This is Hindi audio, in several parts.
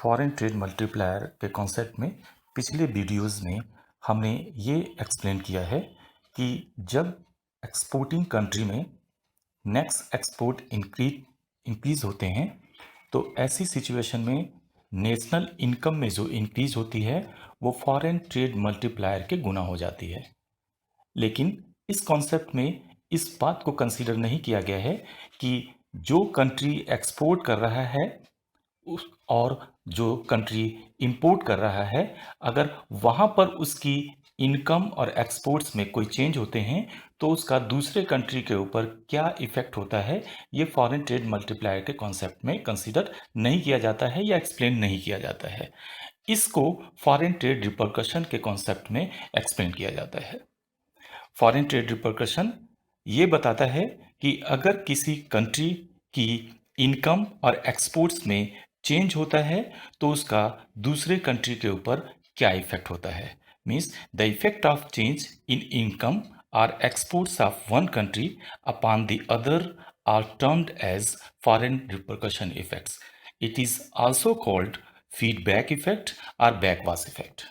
फॉरेन ट्रेड मल्टीप्लायर के कॉन्सेप्ट में पिछले वीडियोस में हमने ये एक्सप्लेन किया है कि जब एक्सपोर्टिंग कंट्री में नेक्स्ट एक्सपोर्ट इंक्रीज होते हैं तो ऐसी सिचुएशन में नेशनल इनकम में जो इंक्रीज होती है वो फॉरेन ट्रेड मल्टीप्लायर के गुना हो जाती है। लेकिन इस कॉन्सेप्ट में इस बात को कंसीडर नहीं किया गया है कि जो कंट्री एक्सपोर्ट कर रहा है उस और जो कंट्री इंपोर्ट कर रहा है, अगर वहाँ पर उसकी इनकम और एक्सपोर्ट्स में कोई चेंज होते हैं तो उसका दूसरे कंट्री के ऊपर क्या इफेक्ट होता है, ये फॉरेन ट्रेड मल्टीप्लायर के कॉन्सेप्ट में कंसीडर नहीं किया जाता है या एक्सप्लेन नहीं किया जाता है। इसको फॉरेन ट्रेड रिपरकशन के कॉन्सेप्ट में एक्सप्लेन किया जाता है। फॉरेन ट्रेड रिपरकशन ये बताता है कि अगर किसी कंट्री की इनकम और एक्सपोर्ट्स में चेंज होता है तो उसका दूसरे कंट्री के ऊपर क्या इफेक्ट होता है। Means the effect of change in income और exports of one country upon the other are termed as foreign repercussion effects. It is also called feedback effect और backwash effect.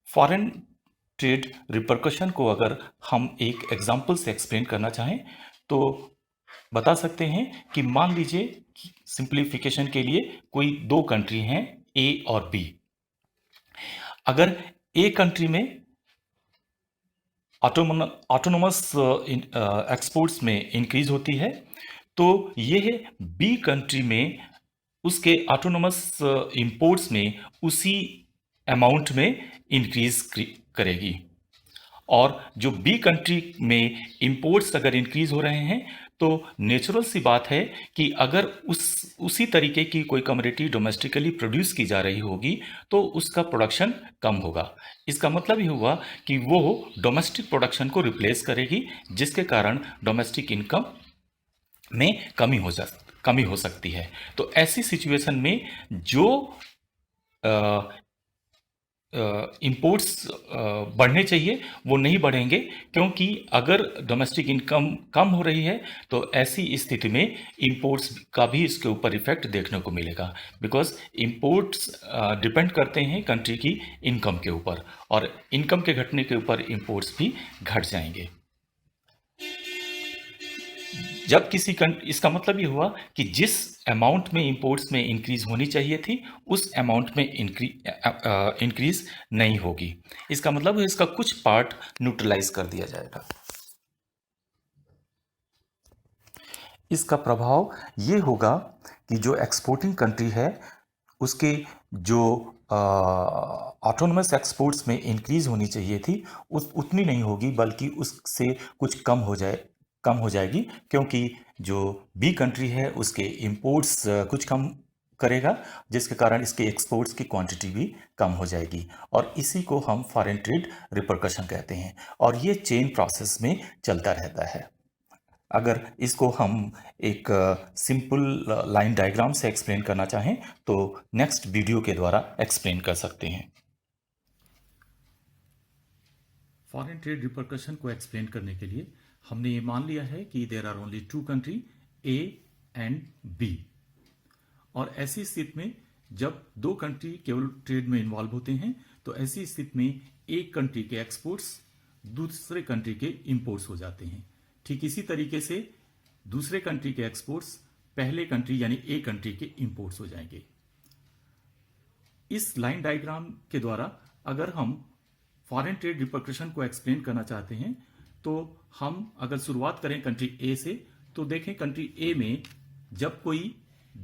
Foreign trade repercussion को अगर हम एक एग्जाम्पल से एक्सप्लेन करना चाहें तो बता सकते हैं कि मान लीजिए कि सिंप्लीफिकेशन के लिए कोई दो कंट्री हैं, ए और बी। अगर ए कंट्री में ऑटोनोमस एक्सपोर्ट्स में इंक्रीज होती है तो यह बी कंट्री में उसके ऑटोनोमस इंपोर्ट्स में उसी अमाउंट में इंक्रीज करेगी। और जो बी कंट्री में इंपोर्ट्स अगर इंक्रीज हो रहे हैं तो नेचुरल सी बात है कि अगर उसी तरीके की कोई कमोडिटी डोमेस्टिकली प्रोड्यूस की जा रही होगी तो उसका प्रोडक्शन कम होगा। इसका मतलब ये हुआ कि वो डोमेस्टिक प्रोडक्शन को रिप्लेस करेगी, जिसके कारण डोमेस्टिक इनकम में कमी हो सकती है। तो ऐसी सिचुएशन में जो इंपोर्ट्स बढ़ने चाहिए वो नहीं बढ़ेंगे, क्योंकि अगर डोमेस्टिक इनकम कम हो रही है तो ऐसी स्थिति में इंपोर्ट्स का भी इसके ऊपर इफेक्ट देखने को मिलेगा। बिकॉज इंपोर्ट्स डिपेंड करते हैं कंट्री की इनकम के ऊपर, और इनकम के घटने के ऊपर इंपोर्ट्स भी घट जाएंगे। जब इसका मतलब ये हुआ कि जिस अमाउंट में इंपोर्ट्स में इंक्रीज होनी चाहिए थी उस अमाउंट में इंक्रीज नहीं होगी। इसका मतलब है इसका कुछ पार्ट न्यूट्रलाइज कर दिया जाएगा। इसका प्रभाव ये होगा कि जो एक्सपोर्टिंग कंट्री है उसके जो ऑटोनमस एक्सपोर्ट्स में इंक्रीज होनी चाहिए थी उतनी नहीं होगी, बल्कि उससे कुछ कम हो जाएगी, क्योंकि जो बी कंट्री है उसके इंपोर्ट्स कुछ कम करेगा, जिसके कारण इसके एक्सपोर्ट्स की क्वांटिटी भी कम हो जाएगी। और इसी को हम फॉरेन ट्रेड रिपरकशन कहते हैं, और ये चेन प्रोसेस में चलता रहता है। अगर इसको हम एक सिंपल लाइन डायग्राम से एक्सप्लेन करना चाहें तो नेक्स्ट वीडियो के द्वारा एक्सप्लेन कर सकते हैं। फॉरेन ट्रेड रिपरकशन को एक्सप्लेन करने के लिए हमने ये मान लिया है कि there are only two country, A and B. और ऐसी स्थिति में जब दो कंट्री केवल ट्रेड में इन्वॉल्व होते हैं तो ऐसी स्थिति में एक कंट्री के एक्सपोर्ट्स दूसरे कंट्री के इंपोर्ट्स हो जाते हैं। ठीक इसी तरीके से दूसरे कंट्री के एक्सपोर्ट्स पहले कंट्री यानी ए कंट्री के इंपोर्ट्स हो जाएंगे। इस लाइन डायग्राम के द्वारा अगर हम फॉरेन ट्रेड रिपरकशन को एक्सप्लेन करना चाहते हैं तो हम अगर शुरुआत करें कंट्री ए से तो देखें कंट्री ए में जब कोई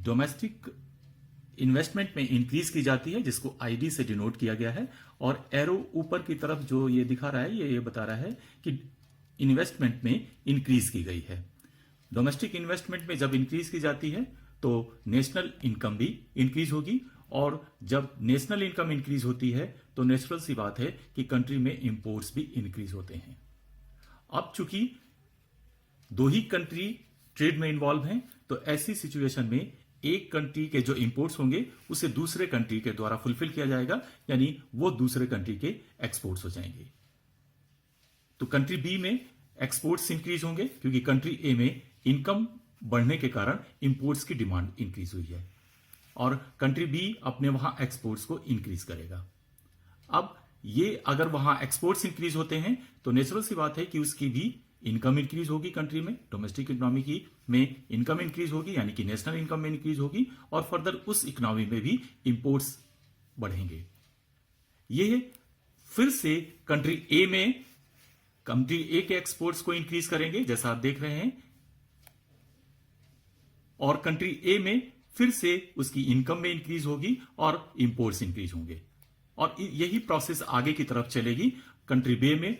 डोमेस्टिक इन्वेस्टमेंट में इंक्रीज की जाती है, जिसको आईडी से डिनोट किया गया है, और एरो ऊपर की तरफ जो ये दिखा रहा है ये बता रहा है कि इन्वेस्टमेंट में इंक्रीज की गई है। डोमेस्टिक इन्वेस्टमेंट में जब इंक्रीज की जाती है तो नेशनल इनकम भी इंक्रीज होगी, और जब नेशनल इनकम इंक्रीज होती है तो नेचुरल सी बात है कि कंट्री में इंपोर्ट्स भी इंक्रीज होते हैं। अब चूंकि दो ही कंट्री ट्रेड में इन्वॉल्व हैं तो ऐसी सिचुएशन में एक कंट्री के जो इंपोर्ट्स होंगे उसे दूसरे कंट्री के द्वारा फुलफिल किया जाएगा, यानी वो दूसरे कंट्री के एक्सपोर्ट्स हो जाएंगे। तो कंट्री बी में एक्सपोर्ट्स इंक्रीज होंगे क्योंकि कंट्री ए में इनकम बढ़ने के कारण इंपोर्ट्स की डिमांड इंक्रीज हुई है। और कंट्री बी अपने वहां एक्सपोर्ट्स को इंक्रीज करेगा। अब ये अगर वहां एक्सपोर्ट्स इंक्रीज होते हैं तो नेचुरल सी बात है कि उसकी भी इनकम इंक्रीज होगी, कंट्री में डोमेस्टिक इकोनॉमी की में इनकम इंक्रीज होगी, यानी कि नेशनल इनकम में इंक्रीज होगी, और फर्दर उस इकोनॉमी में भी इंपोर्ट्स बढ़ेंगे। ये फिर से कंट्री ए के एक्सपोर्ट्स को इंक्रीज करेंगे जैसा आप देख रहे हैं, और कंट्री ए में फिर से उसकी इनकम में इंक्रीज होगी और इंपोर्ट्स इंक्रीज होंगे, और यही प्रोसेस आगे की तरफ चलेगी। कंट्री बी में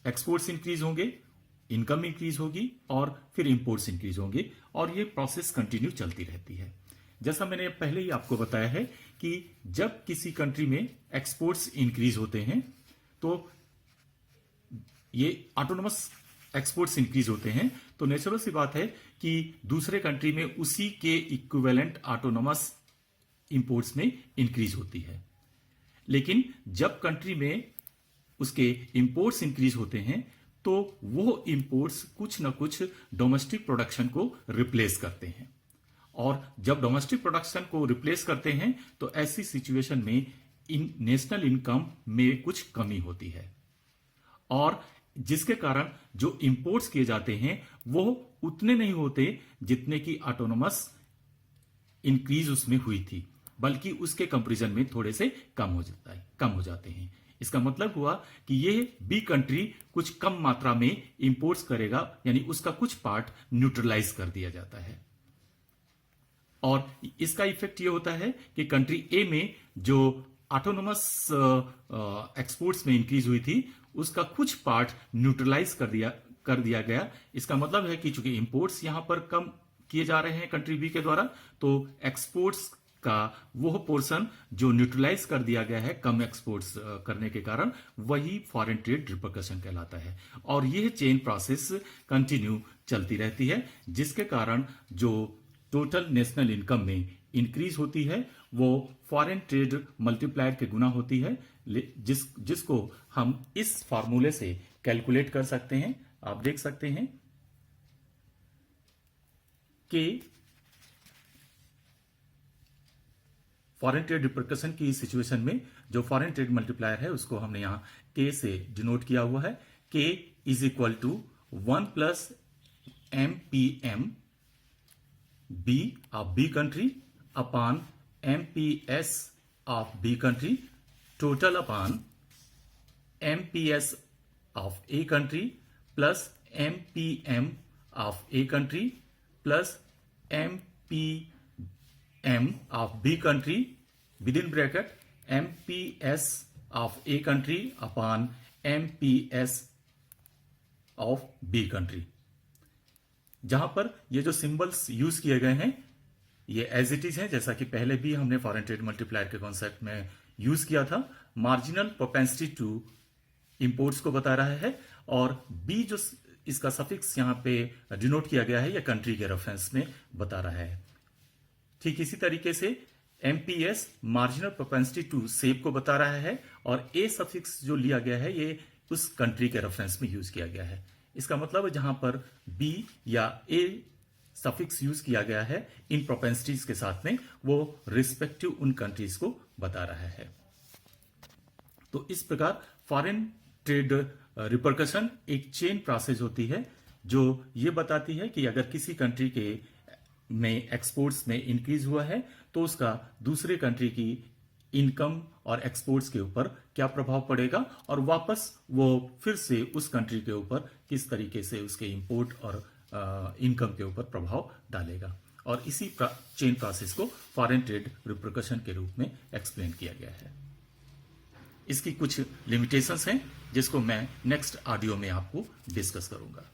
एक्सपोर्ट्स इंक्रीज होंगे, इनकम इंक्रीज होगी और फिर इंपोर्ट्स इंक्रीज होंगे, और ये प्रोसेस कंटिन्यू चलती रहती है। जैसा मैंने पहले ही आपको बताया है कि जब किसी कंट्री में एक्सपोर्ट्स इंक्रीज होते हैं तो ये ऑटोनोमस एक्सपोर्ट्स इंक्रीज होते हैं, तो नेचुरल सी बात है कि दूसरे कंट्री में उसी के इक्विवेलेंट ऑटोनोमस इंपोर्ट्स में इंक्रीज होती है। लेकिन जब कंट्री में उसके इंपोर्ट्स इंक्रीज होते हैं तो वो इंपोर्ट्स कुछ ना कुछ डोमेस्टिक प्रोडक्शन को रिप्लेस करते हैं, और जब डोमेस्टिक प्रोडक्शन को रिप्लेस करते हैं तो ऐसी सिचुएशन में नेशनल इनकम में कुछ कमी होती है, और जिसके कारण जो इंपोर्ट्स किए जाते हैं वो उतने नहीं होते जितने की ऑटोनोमस इंक्रीज उसमें हुई थी, बल्कि उसके कंपैरिजन में थोड़े से कम हो जाते हैं। इसका मतलब हुआ कि ये बी कंट्री कुछ कम मात्रा में इंपोर्ट्स करेगा, यानी उसका कुछ पार्ट न्यूट्रलाइज कर दिया जाता है, और इसका इफेक्ट ये होता है कि कंट्री ए में जो ऑटोनोमस एक्सपोर्ट्स में इंक्रीज हुई थी उसका कुछ पार्ट न्यूट्रलाइज कर दिया गया। इसका मतलब है कि चूंकि इंपोर्ट्स यहां पर कम किए जा रहे हैं कंट्री बी के द्वारा, तो एक्सपोर्ट्स का वो पोर्शन जो न्यूट्रलाइज कर दिया गया है कम एक्सपोर्ट्स करने के कारण, वही फॉरेन ट्रेड रिपरकशन कहलाता है, और यह चेन प्रोसेस कंटिन्यू चलती रहती है, जिसके कारण जो टोटल नेशनल इनकम में इंक्रीज होती है वो फॉरेन ट्रेड मल्टीप्लायर के गुना होती है, जिसको हम इस फार्मूले से कैलकुलेट कर सकते हैं। आप देख सकते हैं कि फॉरेन ट्रेड रिपरकशन की सिचुएशन में जो फॉरेन ट्रेड मल्टीप्लायर है उसको हमने यहां के से डिनोट किया हुआ है। K is equal to 1 plus MPM B of B country upon MPS of B country total upon MPS of A country plus MPM of A country plus MPM of B country within bracket MPS of A country upon MPS of B country। जहां पर ये जो सिंबल्स यूज किए गए हैं ये एज इट इज है, जैसा कि पहले भी हमने फॉरेन ट्रेड मल्टीप्लायर के कॉन्सेप्ट में यूज किया था। मार्जिनल प्रोपेंसिटी टू इंपोर्ट्स को बता रहा है, और बी जो इसका सफिक्स यहां पे डिनोट किया गया है, यह कंट्री के रेफरेंस में बता रहा है। ठीक इसी तरीके से MPS marginal propensity to save को बता रहा है, और ए सफिक्स जो लिया गया है ये उस कंट्री के रेफरेंस में यूज किया गया है। इसका मतलब जहां पर बी या ए सफिक्स यूज किया गया है इन प्रोपेंसिटीज के साथ में, वो रिस्पेक्टिव उन कंट्रीज को बता रहा है। तो इस प्रकार फॉरेन ट्रेड रिपरकशन एक चेन प्रोसेस होती है जो ये बताती है कि अगर किसी कंट्री के में एक्सपोर्ट्स में इंक्रीज हुआ है तो उसका दूसरे कंट्री की इनकम और एक्सपोर्ट्स के ऊपर क्या प्रभाव पड़ेगा, और वापस वो फिर से उस कंट्री के ऊपर किस तरीके से उसके इंपोर्ट और इनकम के ऊपर प्रभाव डालेगा। और इसी चेन प्रोसेस को फॉरेन ट्रेड रिपरकशन के रूप में एक्सप्लेन किया गया है। इसकी कुछ लिमिटेशंस हैं जिसको मैं नेक्स्ट ऑडियो में आपको डिस्कस करूंगा।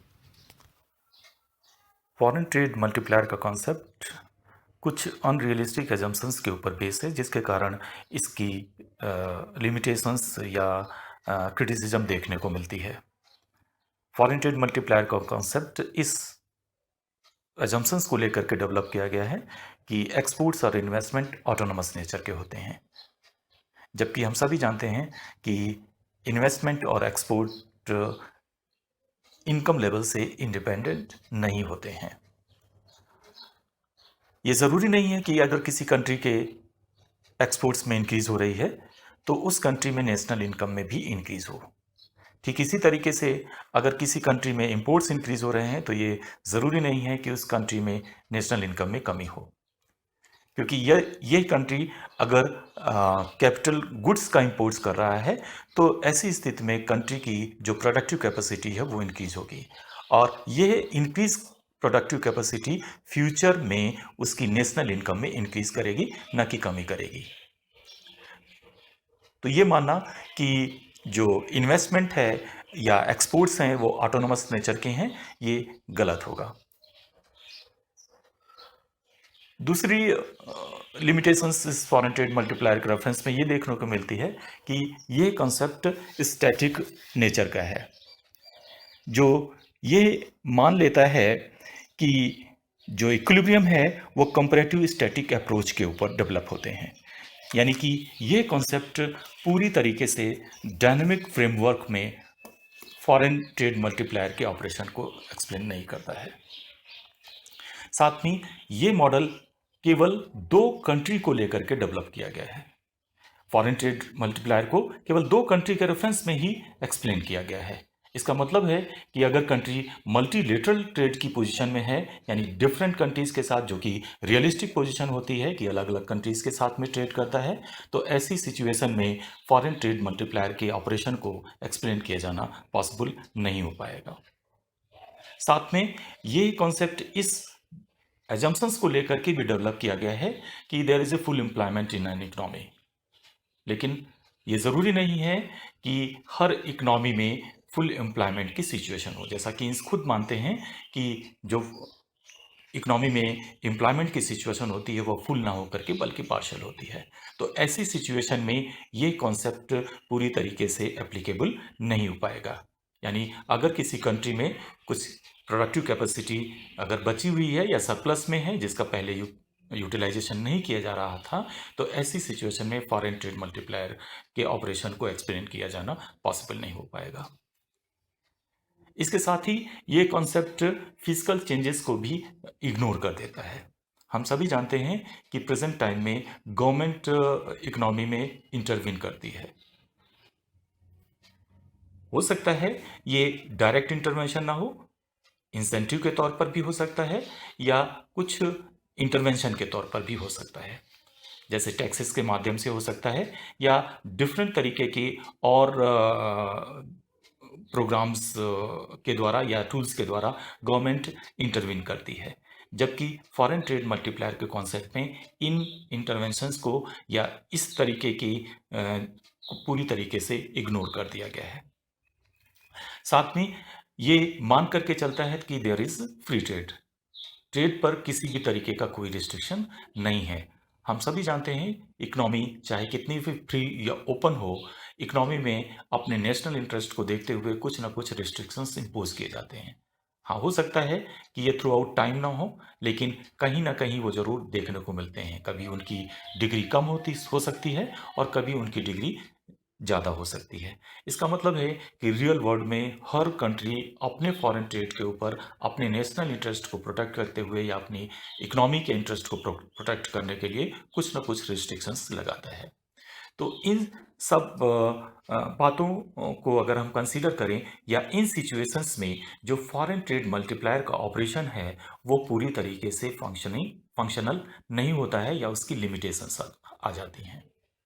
फॉरेन ट्रेड मल्टीप्लायर का कॉन्सेप्ट कुछ अनरियलिस्टिक एजम्पशंस के ऊपर बेस है, जिसके कारण इसकी लिमिटेशंस या क्रिटिसिज्म देखने को मिलती है। फॉरेन ट्रेड मल्टीप्लायर का कॉन्सेप्ट इस एजम्पशंस को लेकर के डेवलप किया गया है कि एक्सपोर्ट्स और इन्वेस्टमेंट ऑटोनोमस नेचर के होते हैं, जबकि हम सभी जानते हैं कि इन्वेस्टमेंट और एक्सपोर्ट इनकम लेवल से इंडिपेंडेंट नहीं होते हैं। ये ज़रूरी नहीं है कि अगर किसी कंट्री के एक्सपोर्ट्स में इंक्रीज़ हो रही है तो उस कंट्री में नेशनल इनकम में भी इंक्रीज़ हो। ठीक इसी तरीके से अगर किसी कंट्री में इंपोर्ट्स इंक्रीज़ हो रहे हैं तो ये ज़रूरी नहीं है कि उस कंट्री में नेशनल इनकम में कमी हो, क्योंकि ये कंट्री अगर कैपिटल गुड्स का इंपोर्ट्स कर रहा है तो ऐसी स्थिति में कंट्री की जो प्रोडक्टिव कैपेसिटी है वो इंक्रीज होगी, और ये इंक्रीज प्रोडक्टिव कैपेसिटी फ्यूचर में उसकी नेशनल इनकम में इंक्रीज करेगी, ना कि कमी करेगी। तो ये मानना कि जो इन्वेस्टमेंट है या एक्सपोर्ट्स हैं वो ऑटोनोमस नेचर के हैं, ये गलत होगा। दूसरी लिमिटेशंस इस फॉरेन ट्रेड मल्टीप्लायर के रेफरेंस में ये देखने को मिलती है कि ये कॉन्सेप्ट स्टैटिक नेचर का है, जो ये मान लेता है कि जो इक्विलिब्रियम है वो कंपैरेटिव स्टैटिक अप्रोच के ऊपर डेवलप होते हैं। यानी कि ये कॉन्सेप्ट पूरी तरीके से डायनामिक फ्रेमवर्क में फॉरेन ट्रेड मल्टीप्लायर के ऑपरेशन को एक्सप्लेन नहीं करता है। साथ में ये मॉडल केवल 2 कंट्री को लेकर के डेवलप किया गया है। फॉरेन ट्रेड मल्टीप्लायर को केवल 2 कंट्री के रेफरेंस में ही एक्सप्लेन किया गया है। इसका मतलब है कि अगर कंट्री मल्टीलेटरल ट्रेड की पोजीशन में है, यानी डिफरेंट कंट्रीज के साथ, जो कि रियलिस्टिक पोजीशन होती है कि अलग अलग कंट्रीज के साथ में ट्रेड करता है, तो ऐसी सिचुएशन में फॉरेन ट्रेड मल्टीप्लायर के ऑपरेशन को एक्सप्लेन किया जाना पॉसिबल नहीं हो पाएगा। साथ में ये कॉन्सेप्ट इस एजम्पशंस को लेकर के भी डेवलप किया गया है कि there is a full employment in an economy, लेकिन ये ज़रूरी नहीं है कि हर इकोनॉमी में फुल एम्प्लॉयमेंट की सिचुएशन हो। जैसा कि इंस खुद मानते हैं कि जो इकोनॉमी में एम्प्लॉयमेंट की सिचुएशन होती है वो फुल ना होकर के बल्कि पार्शियल होती है। तो ऐसी सिचुएशन में ये कॉन्सेप्ट पूरी तरीके से एप्लीकेबल नहीं हो पाएगा। यानी अगर किसी कंट्री में कुछ प्रोडक्टिव कैपेसिटी अगर बची हुई है या सरप्लस में है जिसका पहले यूटिलाइजेशन नहीं किया जा रहा था, तो ऐसी सिचुएशन में फॉरेन ट्रेड मल्टीप्लायर के ऑपरेशन को एक्सप्लेन किया जाना पॉसिबल नहीं हो पाएगा। इसके साथ ही ये कॉन्सेप्ट फिजिकल चेंजेस को भी इग्नोर कर देता है। हम सभी जानते हैं कि प्रेजेंट टाइम में गवर्नमेंट इकोनॉमी में इंटरवीन करती है। हो सकता है ये डायरेक्ट इंटरवेंशन ना हो, इंसेंटिव के तौर पर भी हो सकता है, या कुछ इंटरवेंशन के तौर पर भी हो सकता है, जैसे टैक्सेस के माध्यम से हो सकता है, या डिफरेंट तरीके की और प्रोग्राम्स के द्वारा या टूल्स के द्वारा गवर्नमेंट इंटरवीन करती है। जबकि फॉरेन ट्रेड मल्टीप्लायर के कॉन्सेप्ट में इन इंटरवेंशंस को या इस तरीके की पूरी तरीके से इग्नोर कर दिया गया है। साथ में ये मान करके चलता है कि there is free trade, trade पर किसी भी तरीके का कोई रिस्ट्रिक्शन नहीं है। हम सभी जानते हैं इकोनॉमी चाहे कितनी भी फ्री या ओपन हो, इकोनॉमी में अपने नेशनल इंटरेस्ट को देखते हुए कुछ ना कुछ रिस्ट्रिक्शंस इम्पोज किए जाते हैं। हाँ, हो सकता है कि ये थ्रू आउट टाइम ना हो, लेकिन कहीं ना कहीं वो ज़रूर देखने को मिलते हैं। कभी उनकी डिग्री कम हो सकती है और कभी उनकी डिग्री ज़्यादा हो सकती है। इसका मतलब है कि रियल वर्ल्ड में हर कंट्री अपने फॉरेन ट्रेड के ऊपर अपने नेशनल इंटरेस्ट को प्रोटेक्ट करते हुए या अपनी इकोनॉमी के इंटरेस्ट को प्रोटेक्ट करने के लिए कुछ ना कुछ रिस्ट्रिक्शंस लगाता है। तो इन सब बातों को अगर हम कंसीडर करें, या इन सिचुएशंस में जो फॉरेन ट्रेड मल्टीप्लायर का ऑपरेशन है वो पूरी तरीके से फंक्शनल नहीं होता है, या उसकी लिमिटेशंस आ जाती हैं।